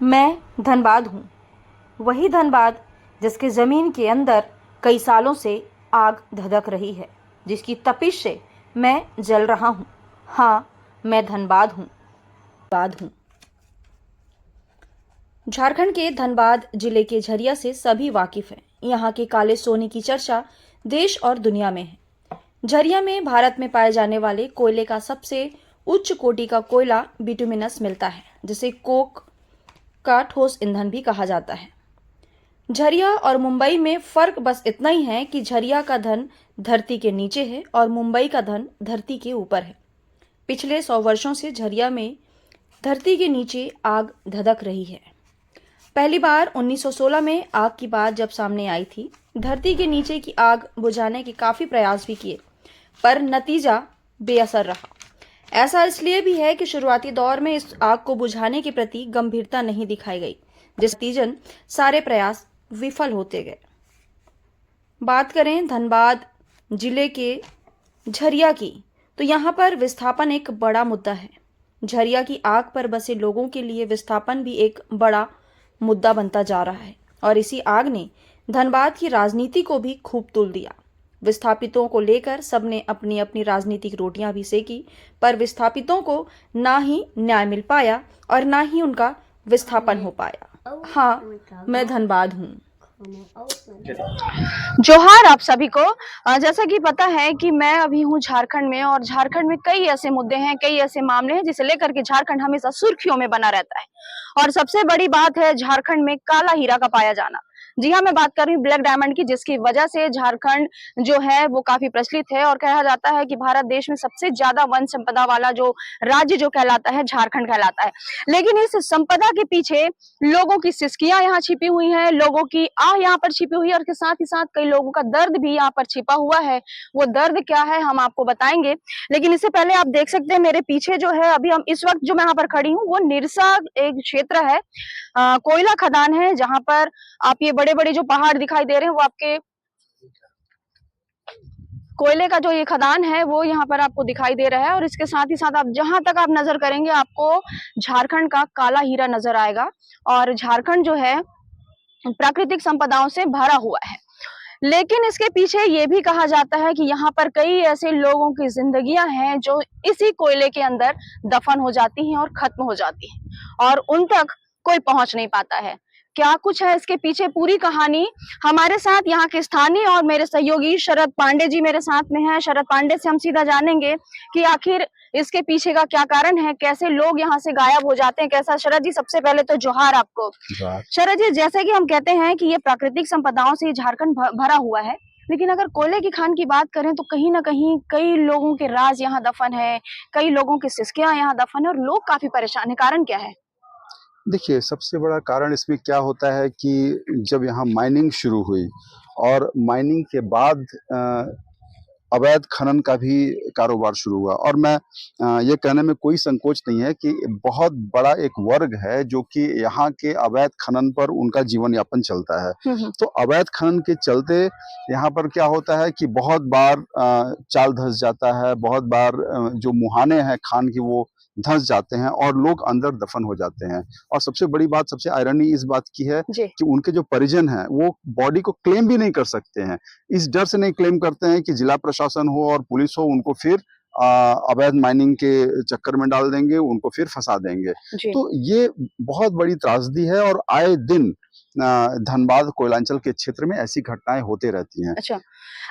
मैं धनबाद हूँ, वही धनबाद जिसके ज़मीन के अंदर कई सालों से आग धधक रही है, जिसकी तपिश से मैं जल रहा हूँ। हाँ, मैं धनबाद हूँ। झारखंड के धनबाद जिले के झरिया से सभी वाकिफ हैं। यहाँ के काले सोने की चर्चा देश और दुनिया में है। झरिया में भारत में पाए जाने वाले कोयले का सबसे उच्च कोटि का कोयला बिटुमिनस मिलता है, जिसे कोक का ठोस ईंधन भी कहा जाता है। झरिया और मुंबई में फर्क बस इतना ही है कि झरिया का धन धरती के नीचे है और मुंबई का धन धरती के ऊपर है। पिछले 100 वर्षों से झरिया में धरती के नीचे आग धधक रही है। पहली बार 1916 में आग की बात जब सामने आई थी, धरती के नीचे की आग बुझाने के काफी प्रयास भी किए, पर नतीजा बेअसर रहा। ऐसा इसलिए भी है कि शुरुआती दौर में इस आग को बुझाने के प्रति गंभीरता नहीं दिखाई गई, जिस नतीजन सारे प्रयास विफल होते गए। बात करें धनबाद जिले के झरिया की, तो यहाँ पर विस्थापन एक बड़ा मुद्दा है। झरिया की आग पर बसे लोगों के लिए विस्थापन भी एक बड़ा मुद्दा बनता जा रहा है और इसी आग ने धनबाद की राजनीति को भी खूब तुल दिया। विस्थापितों को लेकर सबने अपनी अपनी राजनीतिक रोटियां भी सेकी, पर विस्थापितों को ना ही न्याय मिल पाया और ना ही उनका विस्थापन हो पाया। हाँ, मैं धनबाद हूँ। जोहार आप सभी को। जैसा कि पता है कि मैं अभी हूँ झारखंड में, और झारखंड में कई ऐसे मुद्दे हैं, कई ऐसे मामले हैं जिसे लेकर के झारखंड हमेशा सुर्खियों में बना रहता है। और सबसे बड़ी बात है झारखंड में काला हीरा का पाया जाना। जी हाँ, मैं बात कर रही हूँ ब्लैक डायमंड की, जिसकी वजह से झारखंड जो है वो काफी प्रचलित है और कहा जाता है कि भारत देश में सबसे ज्यादा वन संपदा वाला जो राज्य जो कहलाता है झारखंड कहलाता है। लेकिन इस संपदा के पीछे लोगों की सिसकियां यहाँ छिपी हुई हैं, लोगों की आह यहाँ पर छिपी हुई है, और के साथ ही साथ कई लोगों का दर्द भी यहाँ पर छिपा हुआ है। वो दर्द क्या है हम आपको बताएंगे, लेकिन इससे पहले आप देख सकते हैं मेरे पीछे जो है, अभी हम इस वक्त जो मैं यहाँ पर खड़ी हूँ वो निरसा एक क्षेत्र है, कोयला खदान है, जहां पर आप ये बड़े बड़े जो पहाड़ दिखाई दे रहे हैं वो आपके कोयले का जो ये खदान है वो यहाँ पर आपको दिखाई दे रहा है। और इसके साथ ही साथ आप जहां तक आप नजर करेंगे आपको झारखंड का काला हीरा नजर आएगा। और झारखंड जो है प्राकृतिक संपदाओं से भरा हुआ है, लेकिन इसके पीछे ये भी कहा जाता है कि यहाँ पर कई ऐसे लोगों की जिंदगियां हैं जो इसी कोयले के अंदर दफन हो जाती हैं और खत्म हो जाती हैं, और उन तक कोई पहुंच नहीं पाता है। क्या कुछ है इसके पीछे पूरी कहानी, हमारे साथ यहाँ के स्थानीय और मेरे सहयोगी शरद पांडे जी मेरे साथ में हैं। शरद पांडे से हम सीधा जानेंगे कि आखिर इसके पीछे का क्या कारण है, कैसे लोग यहाँ से गायब हो जाते हैं, कैसा। शरद जी, सबसे पहले तो जोहार आपको। शरद जी, जैसे कि हम कहते हैं कि ये प्राकृतिक संपदाओं से झारखंड भरा हुआ है, लेकिन अगर कोयले की खान की बात करें तो कहीं ना कहीं कई लोगों के राज यहाँ दफन है, कई लोगों की सिसकियां यहाँ दफन है, और लोग काफी परेशान है। कारण क्या है? देखिए, सबसे बड़ा कारण इसमें क्या होता है कि जब यहाँ माइनिंग शुरू हुई और माइनिंग के बाद अवैध खनन का भी कारोबार शुरू हुआ, और मैं ये कहने में कोई संकोच नहीं है कि बहुत बड़ा एक वर्ग है जो कि यहाँ के अवैध खनन पर उनका जीवन यापन चलता है। तो अवैध खनन के चलते यहाँ पर क्या होता है कि बहुत बार चाल धंस जाता है, बहुत बार जो मुहाने हैं खान की वो धंस जाते हैं और लोग अंदर दफन हो जाते हैं। और सबसे बड़ी बात, सबसे आयरनी इस बात की है कि उनके जो परिजन हैं वो बॉडी को क्लेम भी नहीं कर सकते हैं। इस डर से नहीं क्लेम करते हैं कि जिला प्रशासन हो और पुलिस हो उनको फिर अवैध माइनिंग के चक्कर में डाल देंगे, उनको फिर फंसा देंगे। तो ये बहुत बड़ी त्रासदी है और आए दिन धनबाद कोयलांचल के क्षेत्र में ऐसी घटनाएं होते रहती हैं। अच्छा,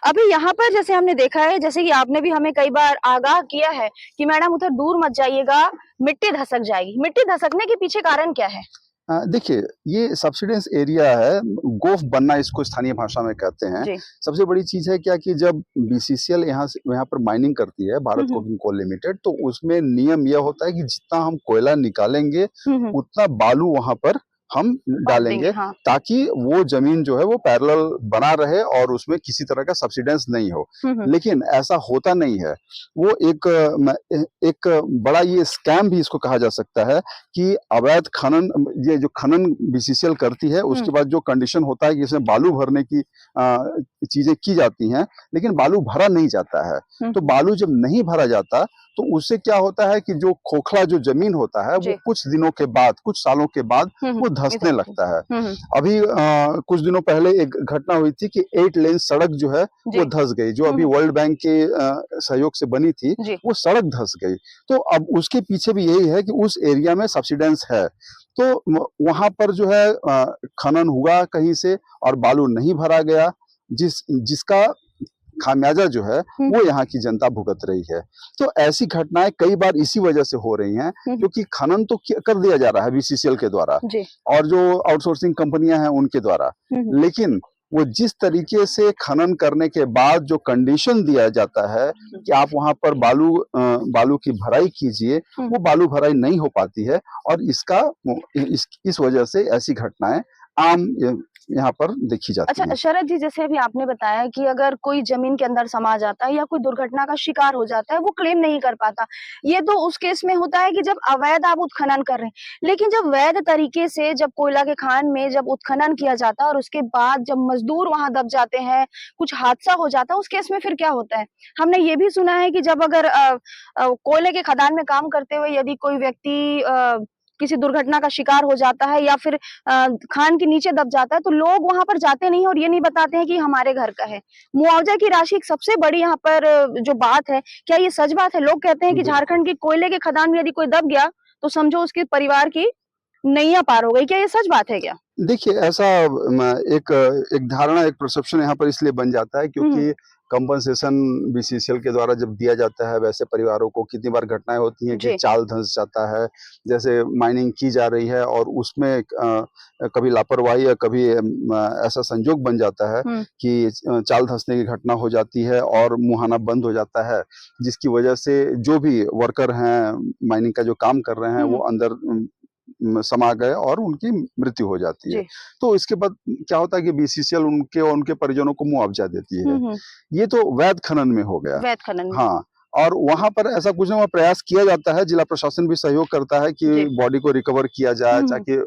अभी यहाँ पर जैसे हमने देखा है, जैसे कि आपने भी हमें कई बार आगाह किया है कि मैडम उधर दूर मत जाइएगा, मिट्टी धसक जाएगी। मिट्टी धसकने के पीछे कारण क्या है? देखिए, ये सब्सिडेंस एरिया है, गोफ बनना इसको स्थानीय भाषा में कहते हैं। सबसे बड़ी चीज है क्या कि जब बीसीसीएल यहाँ पर माइनिंग करती है, भारत कोकिंग कोल लिमिटेड, तो उसमें नियम यह होता है कि जितना हम कोयला निकालेंगे उतना बालू वहां पर हम डालेंगे, ताकि वो जमीन जो है वो पैरेलल बना रहे और उसमें किसी तरह का सब्सिडेंस नहीं हो। लेकिन ऐसा होता नहीं है। वो एक बड़ा ये स्कैम भी इसको कहा जा सकता है कि अवैध खनन, ये जो खनन बीसीसीएल करती है उसके बाद जो कंडीशन होता है कि इसमें बालू भरने की चीजें की जाती हैं, लेकिन बालू भरा नहीं जाता है। तो बालू जब नहीं भरा जाता तो उससे क्या होता है कि जो खोखला जो जमीन होता है जी। वो कुछ दिनों के बाद, कुछ सालों के बाद वो धंसने इधर लगता है। हम्म अभी कुछ दिनों पहले एक घटना हुई थी कि 8 लेन सड़क जो है जी वो धंस गई, जो अभी वर्ल्ड बैंक के सहयोग से बनी थी, जी वो सड़क धंस गई। तो अब उसके पीछे भी यही है कि उस एरिया में सब्सिडेंस है, तो वहां पर जो है खनन हुआ कहीं से और बालू नहीं भरा गया, जिसका खामियाजा जो है वो यहाँ की जनता भुगत रही है। तो ऐसी घटनाएं कई बार इसी वजह से हो रही हैं, क्योंकि खनन तो कर दिया जा रहा है बीसीसीएल के द्वारा जी और जो आउटसोर्सिंग कंपनियां हैं उनके द्वारा, लेकिन वो जिस तरीके से खनन करने के बाद जो कंडीशन दिया जाता है कि आप वहां पर बालू की भराई कीजिए, वो बालू भराई नहीं हो पाती है और इस वजह से ऐसी घटनाएं आम यहाँ पर देखी जाती अच्छा हैं। शरद जी, जैसे अभी आपने बताया कि अगर कोई जमीन के अंदर समा जाता है या कोई दुर्घटना का शिकार हो जाता है, वो क्लेम नहीं कर पाता। ये तो उस केस में होता है कि जब अवैध आप उत्खनन कर रहे हैं। लेकिन जब वैध तरीके से जब कोयला के खान में जब उत्खनन किया जाता है और उसके बाद जब मजदूर वहां दब जाते हैं, कुछ हादसा हो जाता है, उस केस में फिर क्या होता है? हमने ये भी सुना है कि जब अगर कोयले के खदान में काम करते हुए यदि कोई व्यक्ति किसी दुर्घटना का शिकार हो जाता है या फिर खान के नीचे दब जाता है, तो लोग वहां पर जाते नहीं और ये नहीं बताते हैं कि हमारे घर का है। मुआवजा की राशि एक सबसे बड़ी यहाँ पर जो बात है, क्या ये सच बात है? लोग कहते हैं कि बिल्कुल। झारखंड के कोयले के खदान में यदि कोई दब गया, तो समझो उसके परिवार की नैया पार हो गई। क्या ये सच बात है क्या? देखिए ऐसा एक धारणा, एक परसेप्शन यहाँ पर इसलिए बन जाता है क्योंकि कंपनसेशन बीसीसीएल के द्वारा जब दिया जाता है वैसे परिवारों को, कितनी बार घटनाएं होती हैं कि जी। चाल धंस जाता है, जैसे माइनिंग की जा रही है और उसमें कभी लापरवाही या कभी ऐसा संजोग बन जाता है कि चाल धंसने की घटना हो जाती है और मुहाना बंद हो जाता है, जिसकी वजह से जो भी वर्कर हैं माइनिंग का जो काम कर रहे हैं वो अंदर समा गए और उनकी मृत्यु हो जाती है। जी। तो इसके बाद क्या होता है कि बीसीसीएल उनके और उनके परिजनों को मुआवजा देती है। हम्म। ये तो वैध खनन में हो गया। वैध खनन में। हाँ, और वहाँ पर ऐसा कुछ ना कुछ प्रयास किया जाता है, जिला प्रशासन भी सहयोग करता है कि जी। बॉडी को रिकवर किया जाए ताकि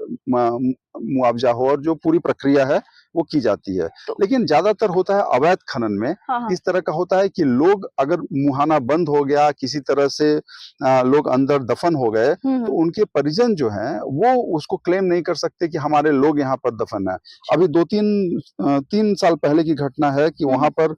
मुआवजा हो और जो पूरी प्रक्रिया है वो की जाती है। तो लेकिन ज्यादातर होता है अवैध खनन में हाँ, हाँ। किस तरह का होता है कि लोग अगर मुहाना बंद हो गया, किसी तरह से लोग अंदर दफन हो गए, तो उनके परिजन जो हैं वो उसको क्लेम नहीं कर सकते कि हमारे लोग यहाँ पर दफन है। अभी 3 साल पहले की घटना है कि वहां पर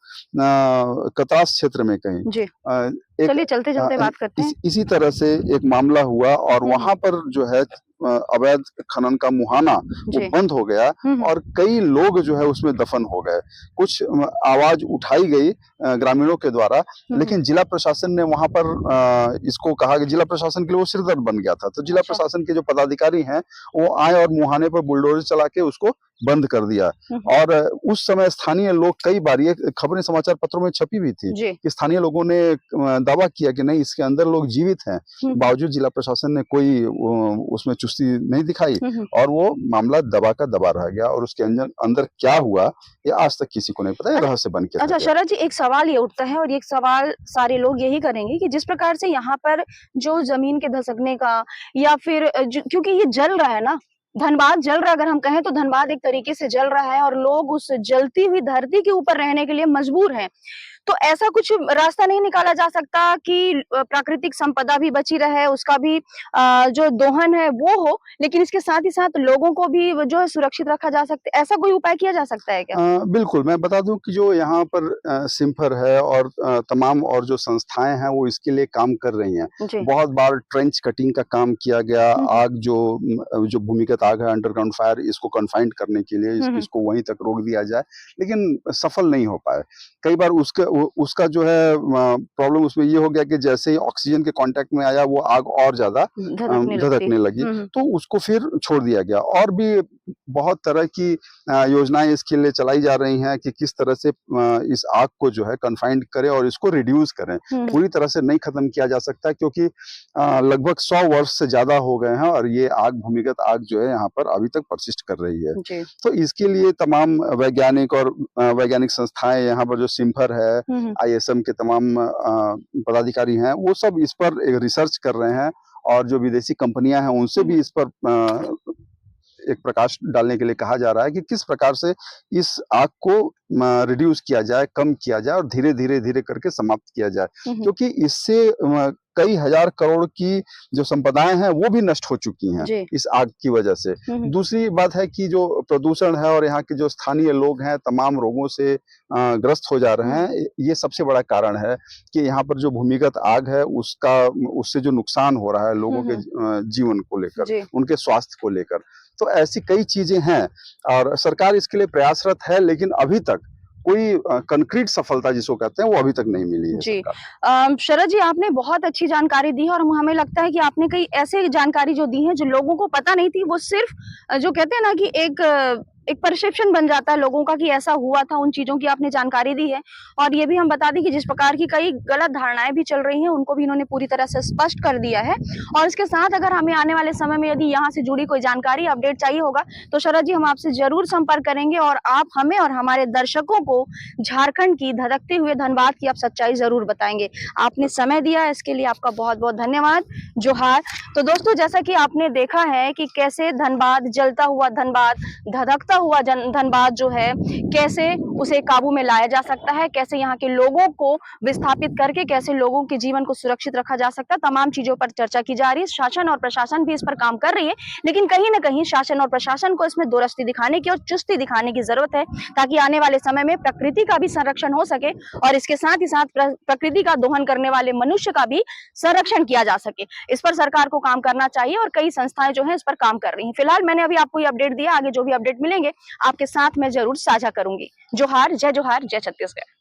कतास क्षेत्र में कहीं जी। एक चलिए चलते-चलते बात करते हैं। इसी तरह से एक मामला हुआ और वहां पर जो है अवैध खनन का मुहाना वो जी। बंद हो गया और कई लोग जो है उसमें दफन हो गए। कुछ आवाज उठाई गई ग्रामीणों के द्वारा, लेकिन जिला प्रशासन ने वहां पर इसको कहा कि जिला प्रशासन के लिए वो सिरदर्द बन गया था। तो जिला अच्छा। प्रशासन के जो पदाधिकारी हैं वो आए और मुहाने पर बुलडोजर चला के उसको बंद कर दिया। और उस समय स्थानीय लोग, कई बार ये खबरें समाचार पत्रों में छपी हुई थी जी। कि स्थानीय लोगों ने दावा किया कि नहीं, इसके अंदर लोग जीवित हैं, बावजूद जिला प्रशासन ने कोई उसमें चुस्ती नहीं दिखाई और वो मामला दबा का दबा रह गया और उसके अंदर क्या हुआ ये आज तक किसी को नहीं पता, ये रहस्य बन के रह अच्छा गया। शरद जी, एक सवाल ये उठता है और ये एक सवाल सारे लोग यही करेंगे कि जिस प्रकार से यहाँ पर जो जमीन के धसकने का या फिर क्योंकि ये जल रहा है ना, धनबाद जल रहा है, अगर हम कहें तो धनबाद एक तरीके से जल रहा है और लोग उस जलती हुई धरती के ऊपर रहने के लिए मजबूर हैं। तो ऐसा कुछ रास्ता नहीं निकाला जा सकता कि प्राकृतिक संपदा भी बची रहे, उसका भी जो दोहन है वो हो, लेकिन इसके साथ ही साथ लोगों को भी जो है सुरक्षित रखा जा सकता है। ऐसा कोई उपाय किया जा सकता है क्या? बिल्कुल, मैं बता दूं कि जो यहाँ पर सिम्फर है और तमाम और जो संस्थाएं हैं वो इसके लिए काम कर रही हैं। जी। बहुत बार ट्रेंच कटिंग का काम किया गया, आग जो भूमिगत आग है, अंडरग्राउंड फायर, इसको कन्फाइंड करने के लिए इसको वहीं तक रोक दिया जाए, लेकिन सफल नहीं हो पाए। कई बार उसका जो है प्रॉब्लम उसमें ये हो गया कि जैसे ही ऑक्सीजन के कांटेक्ट में आया वो आग और ज्यादा धधकने लगी, तो उसको फिर छोड़ दिया गया। और भी बहुत तरह की योजनाएं इसके लिए चलाई जा रही हैं कि किस तरह से इस आग को जो है कन्फाइंड करें और इसको रिड्यूस करें। पूरी तरह से नहीं खत्म किया जा सकता क्योंकि लगभग 100 वर्ष से ज्यादा हो गए हैं और ये आग, भूमिगत आग जो है यहाँ पर अभी तक परसिस्ट कर रही है। जी। तो इसके लिए तमाम वैज्ञानिक और वैज्ञानिक संस्थाएं, यहाँ पर जो सिम्फर है, आईएसएम के तमाम पदाधिकारी हैं, वो सब इस पर एक रिसर्च कर रहे हैं और जो विदेशी कंपनियां हैं उनसे भी इस पर एक प्रकाश डालने के लिए कहा जा रहा है कि किस प्रकार से इस आग को रिड्यूस किया जाए, कम किया जाए और धीरे धीरे करके समाप्त किया जाए, क्योंकि इससे कई हजार करोड़ की जो संपदाएं हैं वो भी नष्ट हो चुकी जी। हैं इस आग की वजह से। दूसरी बात है कि जो प्रदूषण है और यहाँ के जो स्थानीय लोग हैं तमाम रोगों से ग्रस्त हो जा रहे हैं, ये सबसे बड़ा कारण है कि यहाँ पर जो भूमिगत आग है उससे जो नुकसान हो रहा है लोगों के जीवन को लेकर, जी। उनके स्वास्थ्य को लेकर। तो ऐसी कई चीजें हैं और सरकार इसके लिए प्रयासरत है, लेकिन अभी तक कोई कंक्रीट सफलता जिसको कहते हैं वो अभी तक नहीं मिली है जी। सरकार। शरद जी, आपने बहुत अच्छी जानकारी दी है और हमें लगता है कि आपने कई ऐसे जानकारी जो दी है जो लोगों को पता नहीं थी, वो सिर्फ जो कहते हैं ना कि एक परसेप्शन बन जाता है लोगों का कि ऐसा हुआ था, उन चीजों की आपने जानकारी दी है। और ये भी हम बता दें कि जिस प्रकार की कई गलत धारणाएं भी चल रही हैं उनको भी इन्होंने पूरी तरह से स्पष्ट कर दिया है। और इसके साथ अगर हमें आने वाले समय में यदि यहाँ से जुड़ी कोई जानकारी अपडेट चाहिए होगा तो शरद जी हम आपसे जरूर संपर्क करेंगे और आप हमें और हमारे दर्शकों को झारखंड की धधकते हुए धनबाद की आप सच्चाई जरूर बताएंगे। आपने समय दिया, इसके लिए आपका बहुत बहुत धन्यवाद। जोहार। तो दोस्तों, जैसा कि आपने देखा है कि कैसे धनबाद, जलता हुआ धनबाद, धधकता हुआ धनबाद जो है, कैसे उसे काबू में लाया जा सकता है, कैसे यहाँ के लोगों को विस्थापित करके कैसे लोगों के जीवन को सुरक्षित रखा जा सकता है, तमाम चीजों पर चर्चा की जा रही है। शासन और प्रशासन भी इस पर काम कर रही है, लेकिन कहीं ना कहीं शासन और प्रशासन को इसमें दुरुस्ती दिखाने की और चुस्ती दिखाने की जरूरत है, ताकि आने वाले समय में प्रकृति का भी संरक्षण हो सके और इसके साथ ही साथ प्रकृति का दोहन करने वाले मनुष्य का भी संरक्षण किया जा सके। इस पर सरकार को काम करना चाहिए और कई संस्थाएं जो हैं इस पर काम कर रही हैं। फिलहाल मैंने अभी आपको ये अपडेट दिया, आगे जो भी अपडेट मिलेंगे आपके साथ मैं जरूर साझा करूंगी। जोहार, जय जोहार, जय छत्तीसगढ़।